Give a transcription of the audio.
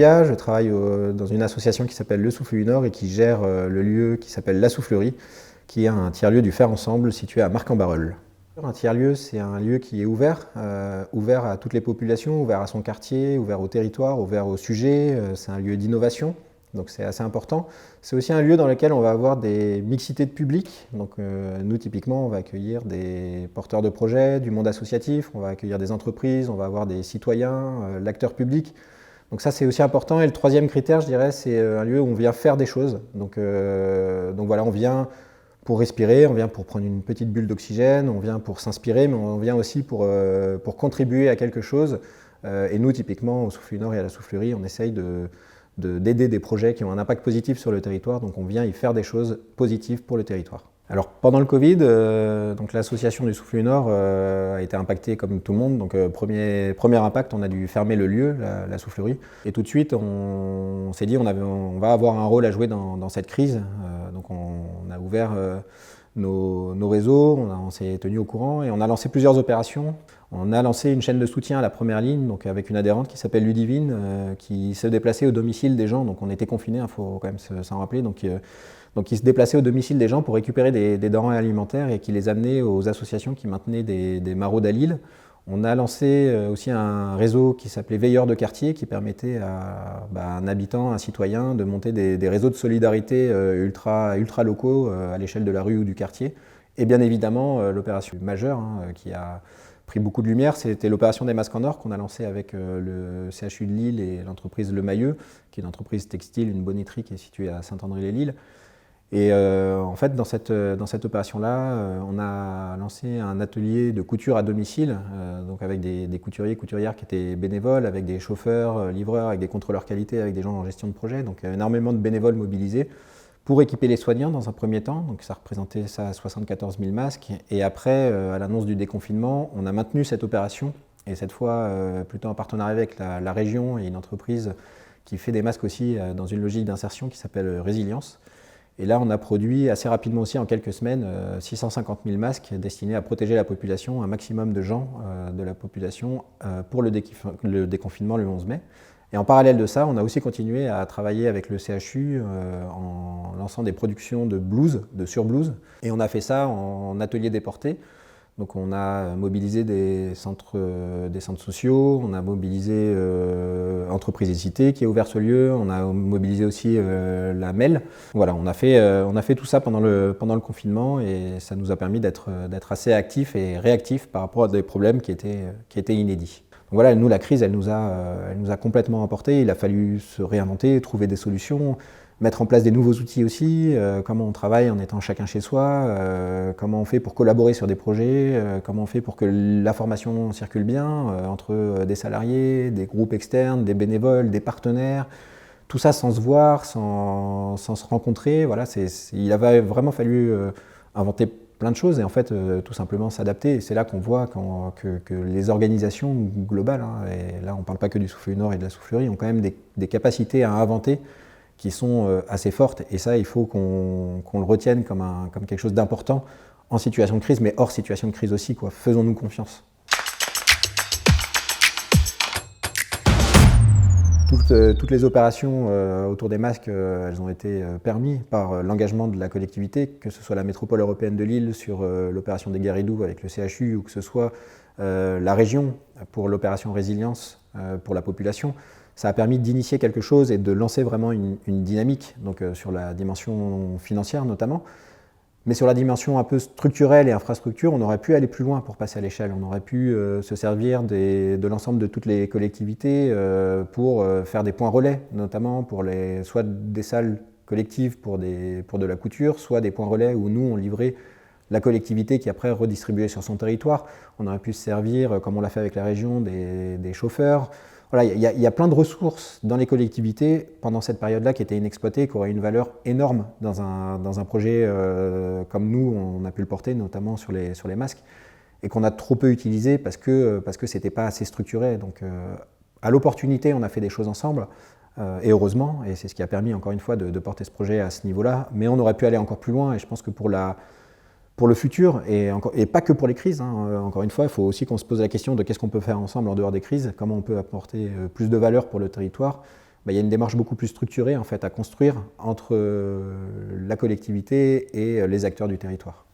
Zia, je travaille dans une association qui s'appelle Le Souffle du Nord et qui gère le lieu qui s'appelle La Soufflerie, qui est un tiers-lieu du Faire Ensemble situé à Marc-en-Barœul. Un tiers-lieu, c'est un lieu qui est ouvert à toutes les populations, ouvert à son quartier, ouvert au territoire, ouvert au sujet. C'est un lieu d'innovation, donc c'est assez important. C'est aussi un lieu dans lequel on va avoir des mixités de public. Donc nous, typiquement, on va accueillir des porteurs de projets, du monde associatif, on va accueillir des entreprises, on va avoir des citoyens, l'acteur public. Donc ça, c'est aussi important. Et le troisième critère, je dirais, c'est un lieu où on vient faire des choses. Donc voilà, on vient pour respirer, on vient pour prendre une petite bulle d'oxygène, on vient pour s'inspirer, mais on vient aussi pour contribuer à quelque chose. Et nous, typiquement, au Souffle du Nord et à la Soufflerie, on essaye d'aider des projets qui ont un impact positif sur le territoire, donc on vient y faire des choses positives pour le territoire. Alors pendant le Covid, donc l'association du Souffle du Nord a été impactée comme tout le monde. Donc premier impact, on a dû fermer le lieu, la soufflerie. Et tout de suite, on s'est dit on va avoir un rôle à jouer dans cette crise. Donc on a ouvert nos réseaux, on s'est tenu au courant et on a lancé plusieurs opérations. On a lancé une chaîne de soutien à la première ligne, donc avec une adhérente qui s'appelle Ludivine, qui se déplaçait au domicile des gens. Donc on était confinés, il faut quand même s'en rappeler. Donc il se déplaçait au domicile des gens pour récupérer des denrées alimentaires et qui les amenait aux associations qui maintenaient des maraudes à Lille. On a lancé aussi un réseau qui s'appelait Veilleurs de quartier, qui permettait à un habitant, un citoyen, de monter des réseaux de solidarité ultra locaux à l'échelle de la rue ou du quartier. Et bien évidemment, l'opération majeure qui a pris beaucoup de lumière, c'était l'opération des masques en or qu'on a lancée avec le CHU de Lille et l'entreprise Le Mailleux, qui est une entreprise textile, une bonneterie qui est située à Saint-André-les-Lilles. Et en fait, dans cette opération-là, on a lancé un atelier de couture à domicile, donc avec des couturiers, couturières qui étaient bénévoles, avec des chauffeurs, livreurs, avec des contrôleurs qualité, avec des gens en gestion de projet, donc énormément de bénévoles mobilisés pour équiper les soignants dans un premier temps. Donc ça représentait 74 000 masques. Et après, à l'annonce du déconfinement, on a maintenu cette opération, et cette fois plutôt en partenariat avec la région et une entreprise qui fait des masques aussi dans une logique d'insertion qui s'appelle Résilience. Et là, on a produit assez rapidement aussi, en quelques semaines, 650 000 masques destinés à protéger la population, un maximum de gens de la population pour le déconfinement le 11 mai. Et en parallèle de ça, on a aussi continué à travailler avec le CHU en lançant des productions de blouses, de surblouses. Et on a fait ça en atelier déporté. Donc on a mobilisé des centres sociaux, on a mobilisé Entreprises et Cités qui a ouvert ce lieu, on a mobilisé aussi la MEL. Voilà, on a fait tout ça pendant le confinement et ça nous a permis d'être assez actifs et réactifs par rapport à des problèmes qui étaient inédits. Donc voilà, nous, la crise, elle nous a complètement emportés. Il a fallu se réinventer, trouver des solutions, mettre en place des nouveaux outils aussi, comment on travaille en étant chacun chez soi, comment on fait pour collaborer sur des projets, comment on fait pour que l'information circule bien entre des salariés, des groupes externes, des bénévoles, des partenaires, tout ça sans se voir, sans se rencontrer. Voilà, il avait vraiment fallu inventer plein de choses et en fait tout simplement s'adapter. Et c'est là qu'on voit que les organisations globales, et là on ne parle pas que du Souffle du Nord et de la soufflerie, ont quand même des capacités à inventer qui sont assez fortes, et ça, il faut qu'on le retienne comme quelque chose d'important en situation de crise, mais hors situation de crise aussi, quoi. Faisons-nous confiance. Toutes les opérations autour des masques, elles ont été permises par l'engagement de la collectivité, que ce soit la métropole européenne de Lille sur l'opération des Guéridous avec le CHU, ou que ce soit la région pour l'opération Résilience pour la population. Ça a permis d'initier quelque chose et de lancer vraiment une dynamique, donc sur la dimension financière notamment. Mais sur la dimension un peu structurelle et infrastructure, on aurait pu aller plus loin pour passer à l'échelle. On aurait pu se servir de l'ensemble de toutes les collectivités pour faire des points relais, notamment pour soit des salles collectives pour de la couture, soit des points relais où nous, on livrait la collectivité qui après redistribuait sur son territoire. On aurait pu se servir, comme on l'a fait avec la région, des chauffeurs. Voilà, il y a plein de ressources dans les collectivités pendant cette période-là qui étaient inexploitées, qui auraient une valeur énorme dans un projet comme nous, on a pu le porter, notamment sur les masques, et qu'on a trop peu utilisé parce que c'était pas assez structuré. Donc à l'opportunité, on a fait des choses ensemble, et heureusement, et c'est ce qui a permis encore une fois de porter ce projet à ce niveau-là, mais on aurait pu aller encore plus loin, et je pense que pour le futur, et pas que pour les crises, encore une fois, il faut aussi qu'on se pose la question de qu'est-ce qu'on peut faire ensemble en dehors des crises, comment on peut apporter plus de valeur pour le territoire. il y a une démarche beaucoup plus structurée en fait, à construire entre la collectivité et les acteurs du territoire.